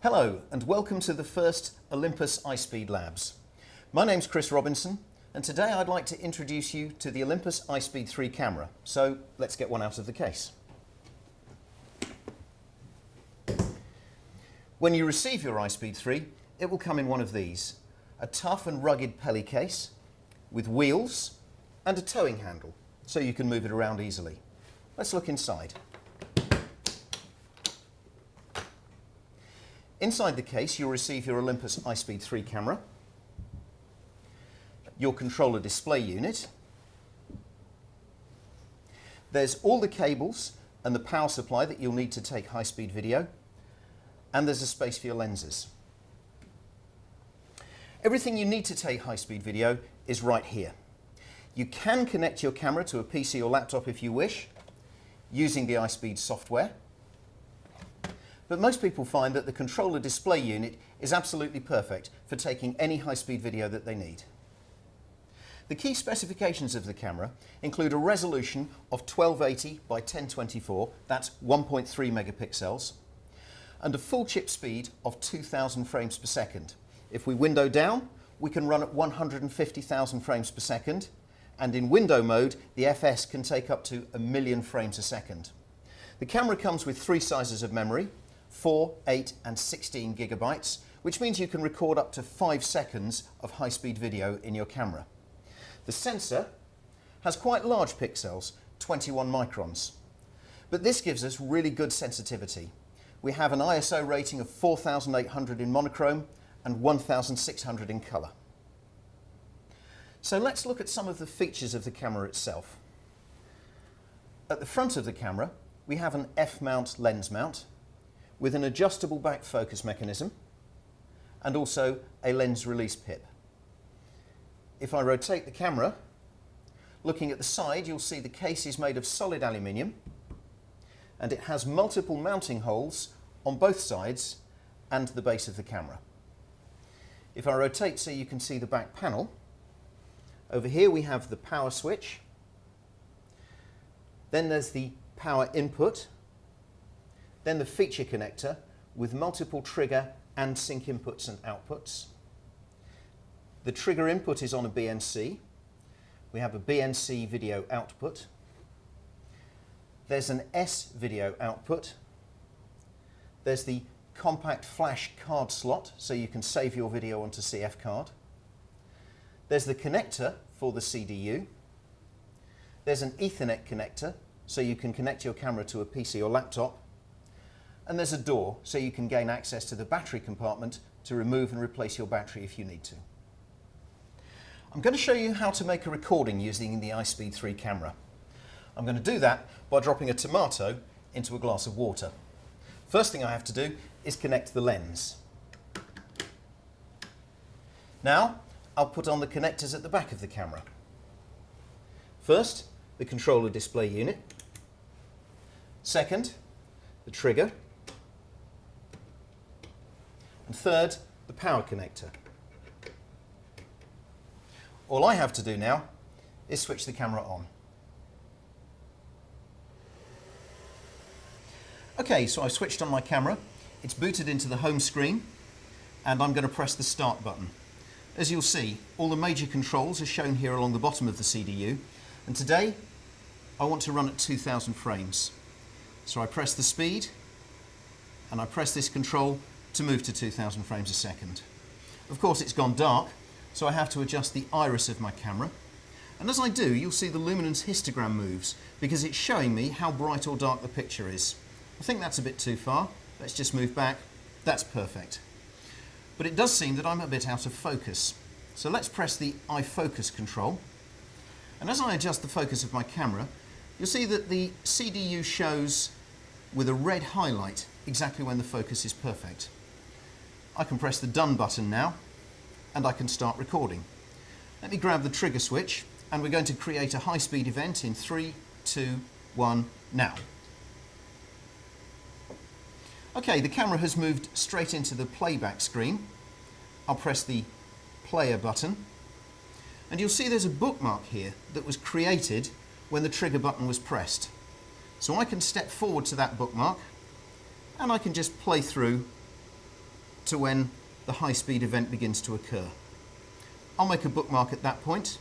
Hello and welcome to the first Olympus iSpeed Labs. My name's Chris Robinson and today I'd like to introduce you to the Olympus iSpeed 3 camera. So let's get one out of the case. When you receive your iSpeed 3, it will come in one of these: a tough and rugged Pelly case with wheels and a towing handle so you can move it around easily. Let's look inside. Inside the case, you'll receive your Olympus iSpeed 3 camera, your controller display unit. There's all the cables and the power supply that you'll need to take high-speed video, and there's a space for your lenses. Everything you need to take high-speed video is right here. You can connect your camera to a PC or laptop if you wish, using the iSpeed software. But most people find that the controller display unit is absolutely perfect for taking any high-speed video that they need. The key specifications of the camera include a resolution of 1280 by 1024, that's 1.3 megapixels, and a full chip speed of 2000 frames per second. If we window down, we can run at 150,000 frames per second, and in window mode, the FS can take up to 1,000,000 frames a second. The camera comes with 3 sizes of memory: 4, 8 and 16 gigabytes, which means you can record up to 5 seconds of high-speed video in your camera. The sensor has quite large pixels, 21 microns, but this gives us really good sensitivity. We have an ISO rating of 4800 in monochrome and 1600 in colour. So let's look at some of the features of the camera itself. At the front of the camera, we have an F-mount lens mount with an adjustable back focus mechanism and also a lens release pip. If I rotate the camera, looking at the side, you'll see the case is made of solid aluminium and it has multiple mounting holes on both sides and the base of the camera. If I rotate so you can see the back panel, over here we have the power switch, then there's the power input, then the feature connector with multiple trigger and sync inputs and outputs. The trigger input is on a BNC. We have a BNC video output. There's an S video output. There's the compact flash card slot, so you can save your video onto CF card. There's the connector for the CDU. There's an Ethernet connector, so you can connect your camera to a PC or laptop. And there's a door, so you can gain access to the battery compartment to remove and replace your battery if you need to. I'm going to show you how to make a recording using the iSpeed 3 camera. I'm going to do that by dropping a tomato into a glass of water. First thing I have to do is connect the lens. Now, I'll put on the connectors at the back of the camera. First, the controller display unit. Second, the trigger. And third, the power connector. All I have to do now is switch the camera on. Okay, so I've switched on my camera. It's booted into the home screen and I'm going to press the start button. As you'll see, all the major controls are shown here along the bottom of the CDU, and today I want to run at 2000 frames. So I press the speed and I press this control to move to 2000 frames a second. Of course, it's gone dark, so I have to adjust the iris of my camera. And as I do, you'll see the luminance histogram moves because it's showing me how bright or dark the picture is. I think that's a bit too far. Let's just move back. That's perfect. But it does seem that I'm a bit out of focus. So let's press the eye focus control. And as I adjust the focus of my camera, you'll see that the CDU shows with a red highlight exactly when the focus is perfect. I can press the done button now and I can start recording. Let me grab the trigger switch and we're going to create a high-speed event in 3, 2, 1, now. Okay, the camera has moved straight into the playback screen. I'll press the player button and you'll see there's a bookmark here that was created when the trigger button was pressed. So I can step forward to that bookmark and I can just play through to when the high-speed event begins to occur. I'll make a bookmark at that point,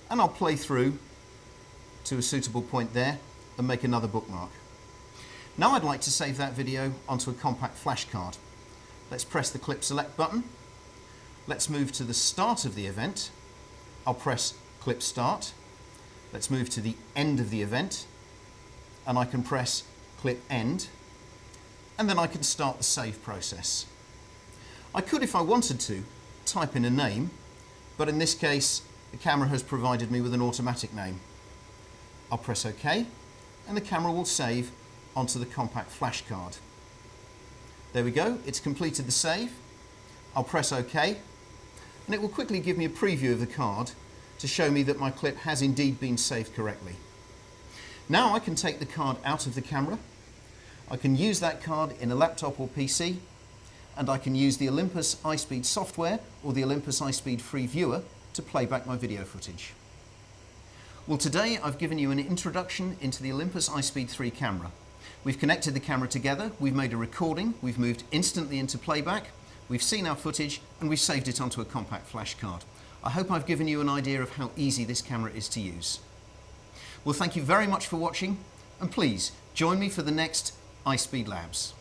and I'll play through to a suitable point there and make another bookmark. Now I'd like to save that video onto a compact flash card. Let's press the clip select button. Let's move to the start of the event. I'll press clip start. Let's move to the end of the event, and I can press clip end, and then I can start the save process. I could, if I wanted to, type in a name, but in this case the camera has provided me with an automatic name. I'll press OK, and the camera will save onto the compact flash card. There we go, it's completed the save. I'll press OK, and it will quickly give me a preview of the card to show me that my clip has indeed been saved correctly. Now I can take the card out of the camera, I can use that card in a laptop or PC, and I can use the Olympus iSpeed software or the Olympus iSpeed free viewer to play back my video footage. Well, today I've given you an introduction into the Olympus iSpeed 3 camera. We've connected the camera together, we've made a recording, we've moved instantly into playback, we've seen our footage, and we've saved it onto a compact flash card. I hope I've given you an idea of how easy this camera is to use. Well, thank you very much for watching, and please join me for the next iSpeed Labs.